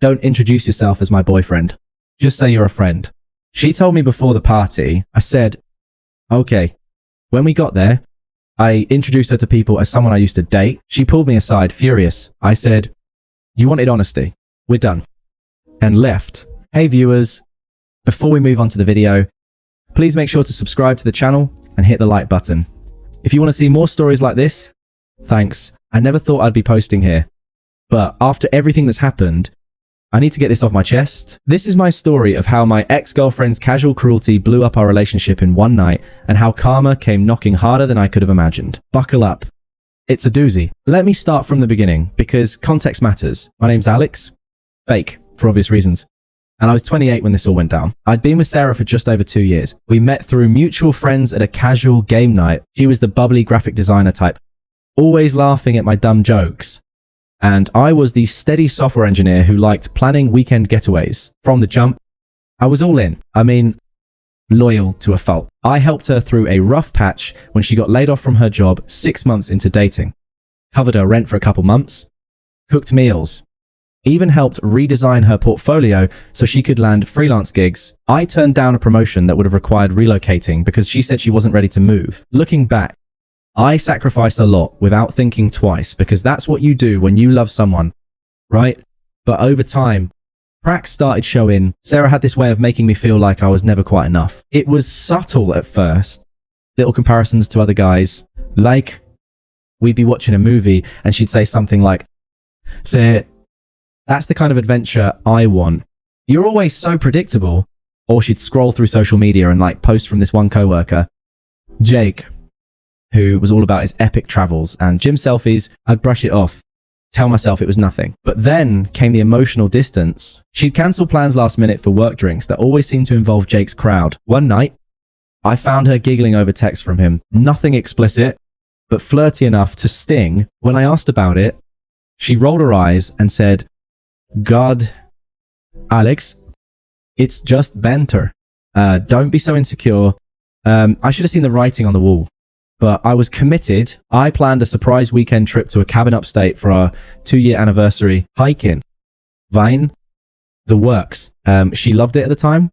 Don't introduce yourself as my boyfriend. Just say you're a friend. She told me before the party. I said, okay. When we got there, I introduced her to people as someone I used to date. She pulled me aside, furious. I said, you wanted honesty. We're done. And left. Hey viewers, before we move on to the video, please make sure to subscribe to the channel and hit the like button. If you want to see more stories like this, thanks. I never thought I'd be posting here. But after everything that's happened, I need to get this off my chest. This is my story of how my ex-girlfriend's casual cruelty blew up our relationship in one night and how karma came knocking harder than I could have imagined. Buckle up. It's a doozy. Let me start from the beginning because context matters. My name's Alex. Fake, for obvious reasons. And I was 28 when this all went down. I'd been with Sarah for just over 2 years. We met through mutual friends at a casual game night. She was the bubbly graphic designer type, always laughing at my dumb jokes. And I was the steady software engineer who liked planning weekend getaways. From the jump, I was all in. I mean, loyal to a fault. I helped her through a rough patch when she got laid off from her job 6 months into dating. Covered her rent for a couple months. Cooked meals. Even helped redesign her portfolio so she could land freelance gigs. I turned down a promotion that would have required relocating because she said she wasn't ready to move. Looking back, I sacrificed a lot without thinking twice because that's what you do when you love someone, right? But over time, cracks started showing. Sarah had this way of making me feel like I was never quite enough. It was subtle at first. Little comparisons to other guys. Like, we'd be watching a movie and she'd say something like, "Say, that's the kind of adventure I want. You're always so predictable." Or she'd scroll through social media and like post from this one coworker, Jake, who was all about his epic travels and gym selfies. I'd brush it off, tell myself it was nothing. But then came the emotional distance. She'd cancel plans last minute for work drinks that always seemed to involve Jake's crowd. One night, I found her giggling over text from him. Nothing explicit, but flirty enough to sting. When I asked about it, she rolled her eyes and said, "God, Alex, it's just banter. Don't be so insecure. I should have seen the writing on the wall." But I was committed. I planned a surprise weekend trip to a cabin upstate for our 2-year anniversary. Hiking. Vine. The works. She loved it at the time,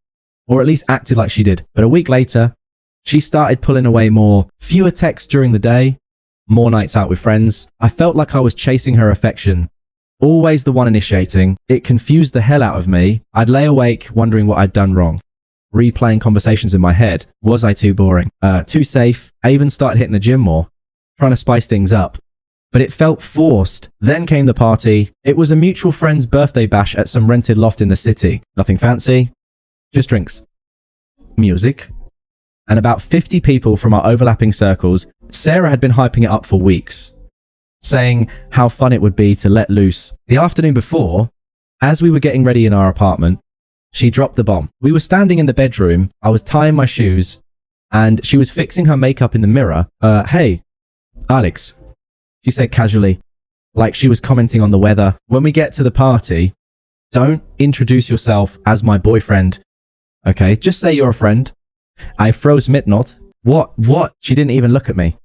or at least acted like she did. But a week later, she started pulling away more. Fewer texts during the day, more nights out with friends. I felt like I was chasing her affection. Always the one initiating. It confused the hell out of me. I'd lay awake wondering what I'd done wrong. Replaying conversations in my head. Was I too boring? Too safe? I even started hitting the gym more, trying to spice things up. But it felt forced. Then came the party. It was a mutual friend's birthday bash at some rented loft in the city. Nothing fancy, just drinks, music, and about 50 people from our overlapping circles. Sarah had been hyping it up for weeks, saying how fun it would be to let loose. The afternoon before, as we were getting ready in our apartment, she dropped the bomb. We were standing in the bedroom. I was tying my shoes and she was fixing her makeup in the mirror. Hey, Alex, she said casually, like she was commenting on the weather. When we get to the party, don't introduce yourself as my boyfriend. Okay, just say you're a friend. I froze mid-nod. What? She didn't even look at me.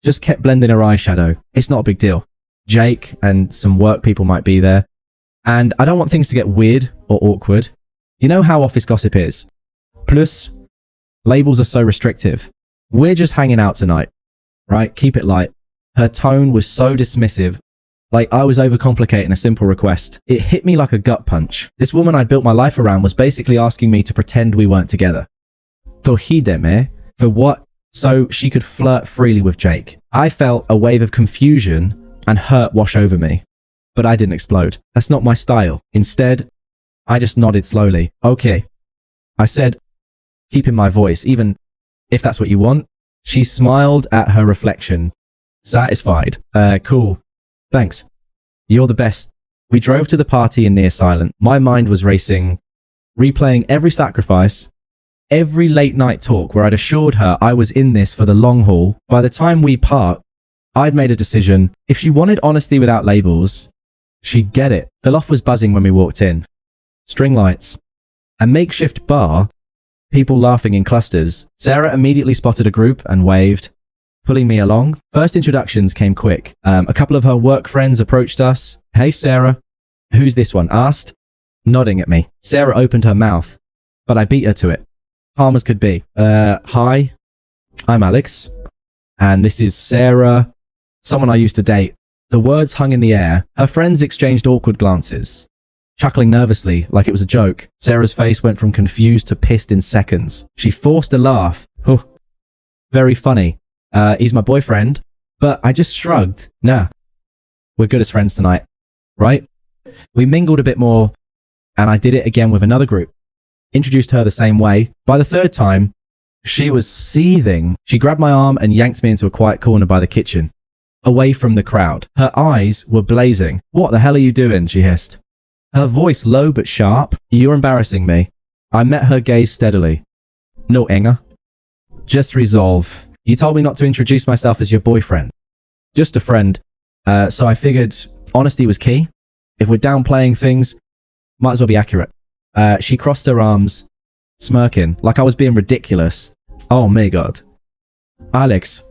Just kept blending her eyeshadow. It's not a big deal. Jake and some work people might be there. And I don't want things to get weird or awkward. You know how office gossip is. Plus, labels are so restrictive. We're just hanging out tonight, right? Keep it light. Her tone was so dismissive, like I was overcomplicating a simple request. It hit me like a gut punch. This woman I built my life around was basically asking me to pretend we weren't together. Tohideme? For what? So she could flirt freely with Jake. I felt a wave of confusion and hurt wash over me. But I didn't explode. That's not my style. Instead, I just nodded slowly. Okay. I said, keeping my voice, even if that's what you want. She smiled at her reflection, satisfied. Cool. Thanks. You're the best. We drove to the party in near silent. My mind was racing, replaying every sacrifice, every late night talk where I'd assured her I was in this for the long haul. By the time we part, I'd made a decision. If she wanted honesty without labels, she'd get it. The loft was buzzing when we walked in. String lights, a makeshift bar, people laughing in clusters. Sarah immediately spotted a group and waved, pulling me along. First introductions came quick. A couple of her work friends approached us. Hey Sarah, who's this one? Asked. nodding at me. Sarah opened her mouth, but I beat her to it. Calm as could be. Hi, I'm Alex, and this is Sarah, someone I used to date. The words hung in the air. Her friends exchanged awkward glances. Chuckling nervously, like it was a joke, Sarah's face went from confused to pissed in seconds. She forced a laugh. Oh, very funny. He's my boyfriend. But I just shrugged. Nah, we're good as friends tonight, right? We mingled a bit more, and I did it again with another group. Introduced her the same way. By the third time, she was seething. She grabbed my arm and yanked me into a quiet corner by the kitchen, away from the crowd. Her eyes were blazing. What the hell are you doing? She hissed. Her voice low but sharp. You're embarrassing me. I met her gaze steadily. No, Inga. Just resolve. You told me not to introduce myself as your boyfriend. Just a friend. So I figured honesty was key. If we're downplaying things, might as well be accurate. She crossed her arms, smirking, like I was being ridiculous. Oh my god. Alex,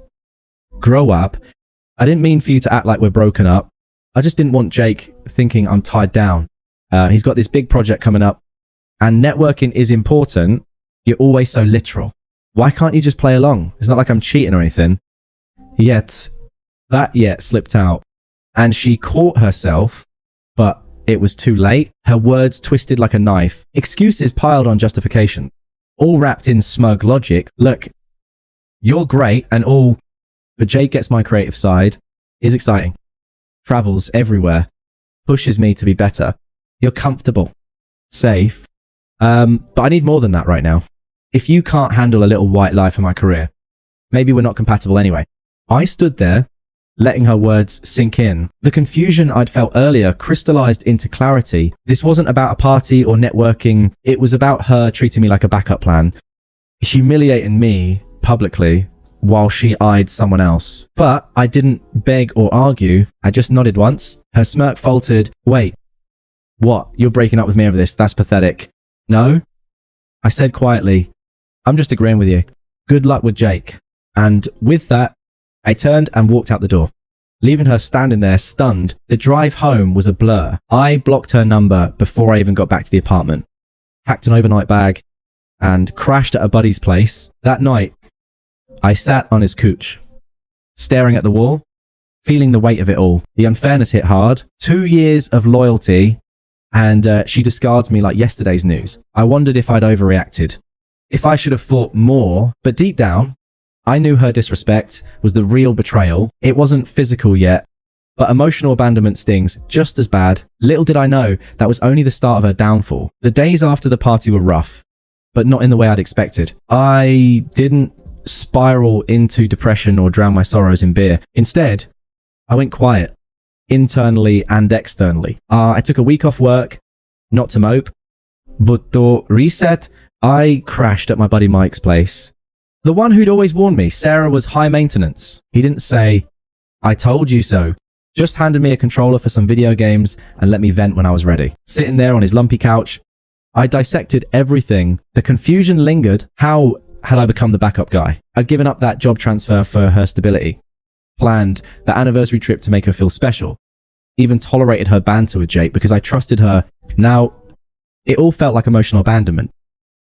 grow up. I didn't mean for you to act like we're broken up. I just didn't want Jake thinking I'm tied down. He's got this big project coming up, and networking is important. You're always so literal. Why can't you just play along? It's not like I'm cheating or anything. That yet slipped out, and she caught herself, but it was too late. Her words twisted like a knife. Excuses piled on justification, all wrapped in smug logic. Look, you're great and all, but Jake gets my creative side. Is exciting. Travels everywhere. Pushes me to be better. You're comfortable. Safe. But I need more than that right now. If you can't handle a little white lie for my career, maybe we're not compatible anyway. I stood there, letting her words sink in. The confusion I'd felt earlier crystallized into clarity. This wasn't about a party or networking. It was about her treating me like a backup plan, humiliating me publicly while she eyed someone else. But I didn't beg or argue. I just nodded once. Her smirk faltered. Wait, what? You're breaking up with me over this? That's pathetic. No, I said quietly. I'm just agreeing with you. Good luck with Jake. And with that, I turned and walked out the door, leaving her standing there stunned. The drive home was a blur. I blocked her number before I even got back to the apartment, packed an overnight bag, and crashed at a buddy's place. That night, I sat on his couch, staring at the wall, feeling the weight of it all. The unfairness hit hard. 2 years of loyalty, and she discards me like yesterday's news. I wondered if I'd overreacted, if I should have thought more, but deep down, I knew her disrespect was the real betrayal. It wasn't physical yet, but emotional abandonment stings just as bad. Little did I know that was only the start of her downfall. The days after the party were rough, but not in the way I'd expected. I didn't spiral into depression or drown my sorrows in beer. Instead, I went quiet, internally and externally. I took a week off work, not to mope, but to reset. I crashed at my buddy Mike's place. The one who'd always warned me Sarah was high maintenance. He didn't say, I told you so. Just handed me a controller for some video games and let me vent when I was ready. Sitting there on his lumpy couch, I dissected everything. The confusion lingered. How had I become the backup guy? I'd given up that job transfer for her stability, planned the anniversary trip to make her feel special, even tolerated her banter with Jake because I trusted her. Now, it all felt like emotional abandonment.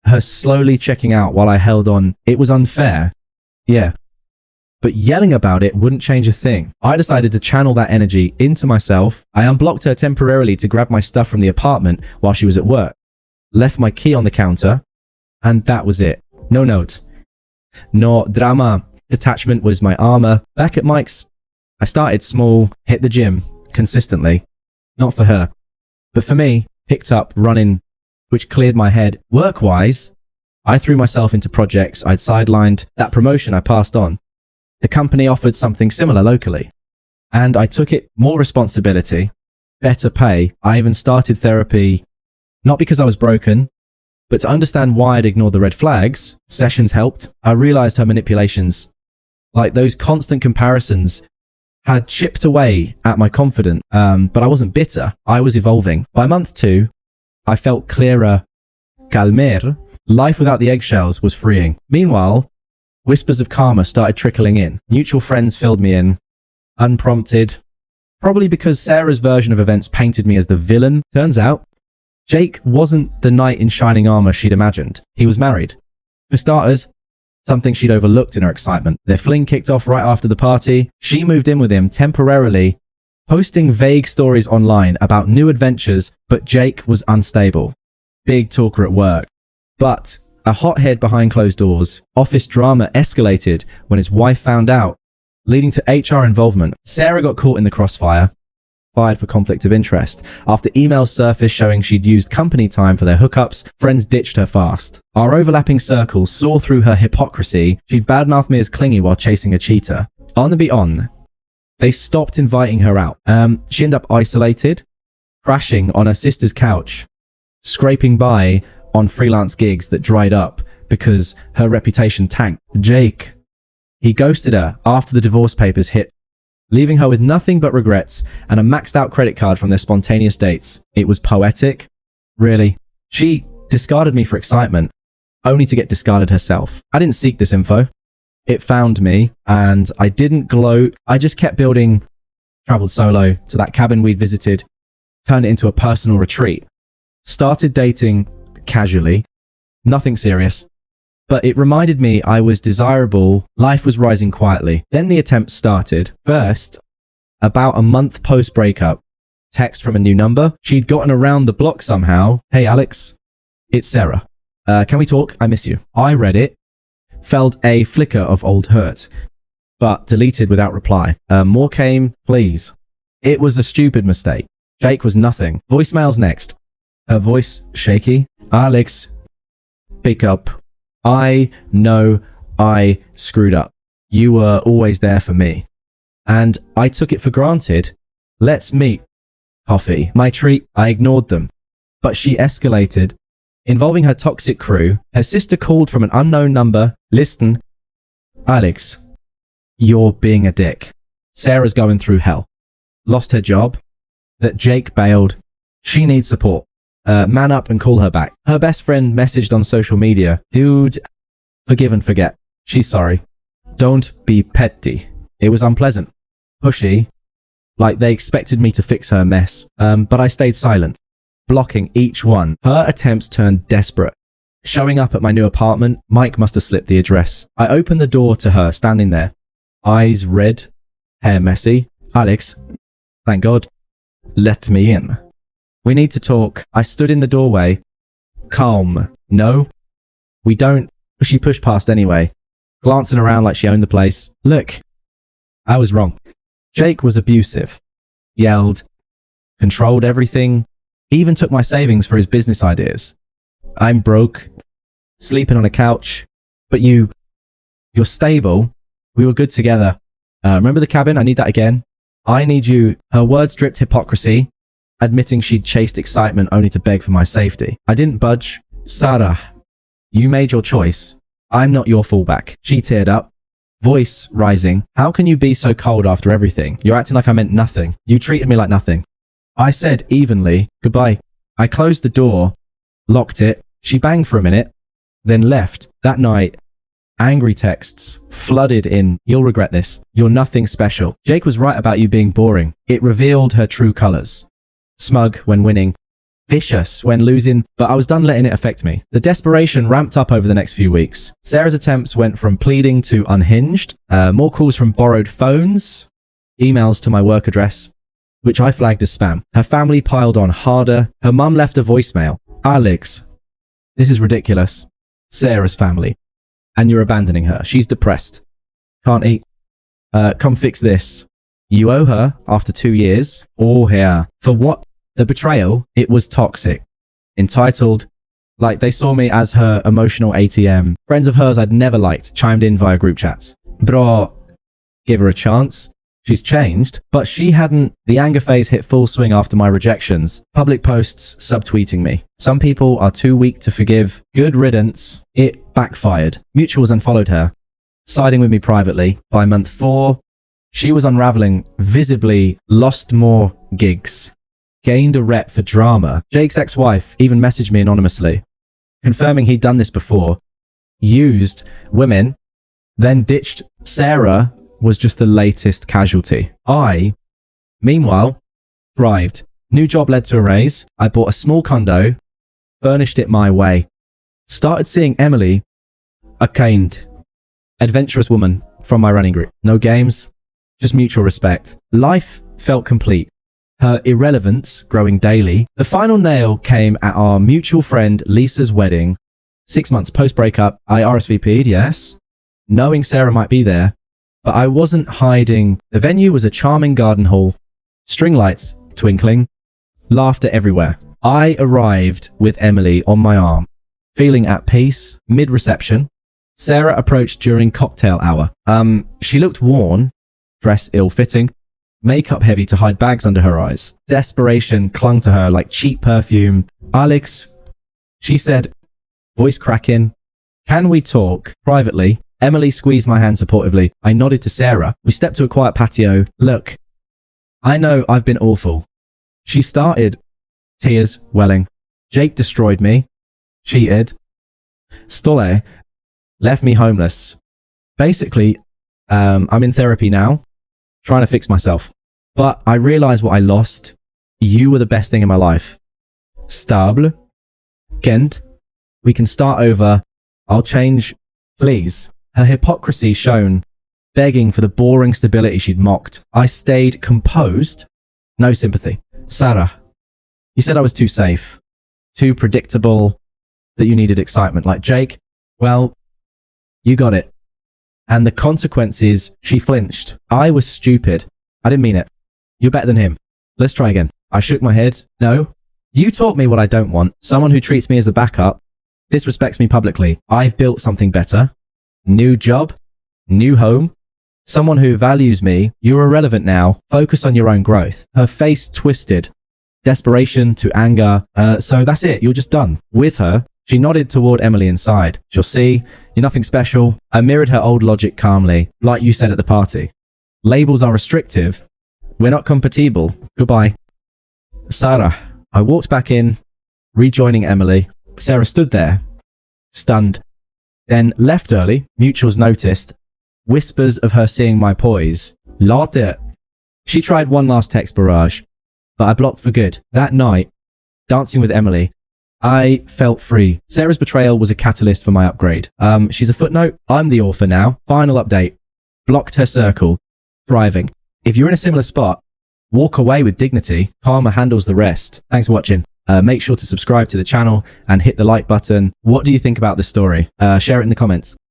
Her slowly checking out while I held on. It was unfair. Yeah. But yelling about it wouldn't change a thing. I decided to channel that energy into myself. I unblocked her temporarily to grab my stuff from the apartment while she was at work. Left my key on the counter. And that was it. No note. No drama. Detachment was my armor. Back at Mike's, I started small, hit the gym consistently. Not for her, but for me. Picked up running, which cleared my head. Work-wise, I threw myself into projects I'd sidelined. That promotion I passed on. The company offered something similar locally, and I took it. More responsibility, better pay. I even started therapy, not because I was broken, but to understand why I'd ignored the red flags. Sessions helped. I realized her manipulations, like those constant comparisons, had chipped away at my confidence, but I wasn't bitter. I was evolving. By month 2, I felt clearer, calmer. Life without the eggshells was freeing. Meanwhile, whispers of karma started trickling in. Mutual friends filled me in, unprompted. Probably because Sarah's version of events painted me as the villain. Turns out, Jake wasn't the knight in shining armor she'd imagined. He was married. For starters, something she'd overlooked in her excitement. Their fling kicked off right after the party. She moved in with him temporarily, posting vague stories online about new adventures, but Jake was unstable. Big talker at work. But a hothead behind closed doors, office drama escalated when his wife found out, leading to HR involvement. Sarah got caught in the crossfire, fired for conflict of interest. After emails surfaced showing she'd used company time for their hookups, friends ditched her fast. Our overlapping circles saw through her hypocrisy. She'd badmouthed me as clingy while chasing a cheater. On the beyond, they stopped inviting her out. She ended up isolated, crashing on her sister's couch, scraping by on freelance gigs that dried up because her reputation tanked. Jake, he ghosted her after the divorce papers hit, leaving her with nothing but regrets and a maxed out credit card from their spontaneous dates. It was poetic. Really. She discarded me for excitement, only to get discarded herself. I didn't seek this info. It found me, and I didn't gloat. I just kept building, traveled solo to that cabin we'd visited, turned it into a personal retreat, started dating casually, nothing serious. But it reminded me I was desirable, life was rising quietly. Then the attempt started. First, about a month post-breakup, text from a new number. She'd gotten around the block somehow. Hey Alex, it's Sarah. Can we talk? I miss you. I read it, felt a flicker of old hurt, but deleted without reply. More came, please. It was a stupid mistake. Jake was nothing. Voicemails next. Her voice shaky. Alex, pick up. I know I screwed up. You were always there for me. And I took it for granted. Let's meet. Coffee. My treat. I ignored them. But she escalated, involving her toxic crew. Her sister called from an unknown number. Listen, Alex, you're being a dick. Sarah's going through hell. Lost her job. That Jake bailed. She needs support. Man up and call her back. Her best friend messaged on social media. Dude, forgive and forget. She's sorry. Don't be petty. It was unpleasant. Pushy. Like they expected me to fix her mess. But I stayed silent, blocking each one. Her attempts turned desperate. Showing up at my new apartment, Mike must have slipped the address. I opened the door to her, standing there. Eyes red, hair messy. Alex, thank God, let me in. We need to talk. I stood in the doorway. Calm. No, we don't. She pushed past anyway, glancing around like she owned the place. Look, I was wrong. Jake was abusive. Yelled. Controlled everything. Even took my savings for his business ideas. I'm broke. Sleeping on a couch. But you're stable. We were good together. Remember the cabin? I need that again. I need you. Her words dripped hypocrisy, admitting she'd chased excitement only to beg for my safety. I didn't budge. Sarah, you made your choice. I'm not your fallback. She teared up, voice rising. How can you be so cold after everything? You're acting like I meant nothing. You treated me like nothing. I said evenly, goodbye. I closed the door, locked it. She banged for a minute, then left. That night, angry texts flooded in. You'll regret this. You're nothing special. Jake was right about you being boring. It revealed her true colors. Smug when winning, vicious when losing, but I was done letting it affect me. The desperation ramped up over the next few weeks. Sarah's attempts went from pleading to unhinged, more calls from borrowed phones, emails to my work address, which I flagged as spam. Her family piled on harder. Her mum left a voicemail. Alex, this is ridiculous. Sarah's family. And you're abandoning her. She's depressed. Can't eat. Come fix this. You owe her after 2 years. Oh, here. For what? The betrayal, it was toxic. Entitled, like they saw me as her emotional ATM. Friends of hers I'd never liked chimed in via group chats. Bro, give her a chance. She's changed, but she hadn't. The anger phase hit full swing after my rejections. Public posts subtweeting me. Some people are too weak to forgive. Good riddance. It backfired. Mutuals unfollowed her, siding with me privately. By month 4, she was unraveling, visibly lost more gigs. Gained a rep for drama. Jake's ex-wife even messaged me anonymously, confirming he'd done this before. Used women, then ditched. Sarah was just the latest casualty. I, meanwhile, thrived. New job led to a raise. I bought a small condo, furnished it my way. Started seeing Emily, a kind, adventurous woman from my running group. No games, just mutual respect. Life felt complete. Her irrelevance growing daily. The final nail came at our mutual friend Lisa's wedding. 6 months post breakup, I RSVP'd, yes, knowing Sarah might be there, but I wasn't hiding. The venue was a charming garden hall, string lights twinkling, laughter everywhere. I arrived with Emily on my arm, feeling at peace. Mid-reception, Sarah approached during cocktail hour. She looked worn, dress ill-fitting, makeup heavy to hide bags under her eyes. Desperation clung to her like cheap perfume. Alex, she said, voice cracking, can we talk privately? Emily squeezed my hand supportively. I nodded to Sarah. We stepped to a quiet patio. Look, I know I've been awful. She started, tears welling. Jake destroyed me, cheated. Stole left me homeless. Basically, I'm in therapy now, trying to fix myself. But I realized what I lost. You were the best thing in my life. Stable. Kent, we can start over. I'll change, please. Her hypocrisy shown, begging for the boring stability she'd mocked. I stayed composed. No sympathy. Sarah, you said I was too safe, too predictable, that you needed excitement. Like Jake, well, you got it. And the consequences, she flinched. I was stupid. I didn't mean it. You're better than him. Let's try again. I shook my head. No. You taught me what I don't want. Someone who treats me as a backup, disrespects me publicly. I've built something better. New job. New home. Someone who values me. You're irrelevant now. Focus on your own growth. Her face twisted. Desperation to anger. So that's it. You're just done. With her, she nodded toward Emily inside. She'll see. You're nothing special. I mirrored her old logic calmly, like you said at the party. Labels are restrictive. We're not compatible. Goodbye. Sarah. I walked back in, rejoining Emily. Sarah stood there, stunned. Then left early. Mutuals noticed. Whispers of her seeing my poise. Latte. She tried one last text barrage, but I blocked for good. That night, dancing with Emily, I felt free. Sarah's betrayal was a catalyst for my upgrade. She's a footnote. I'm the author now. Final update. Blocked her circle. Thriving. If you're in a similar spot, walk away with dignity. Karma handles the rest. Thanks for watching. Make sure to subscribe to the channel and hit the like button. What do you think about this story? Share it in the comments.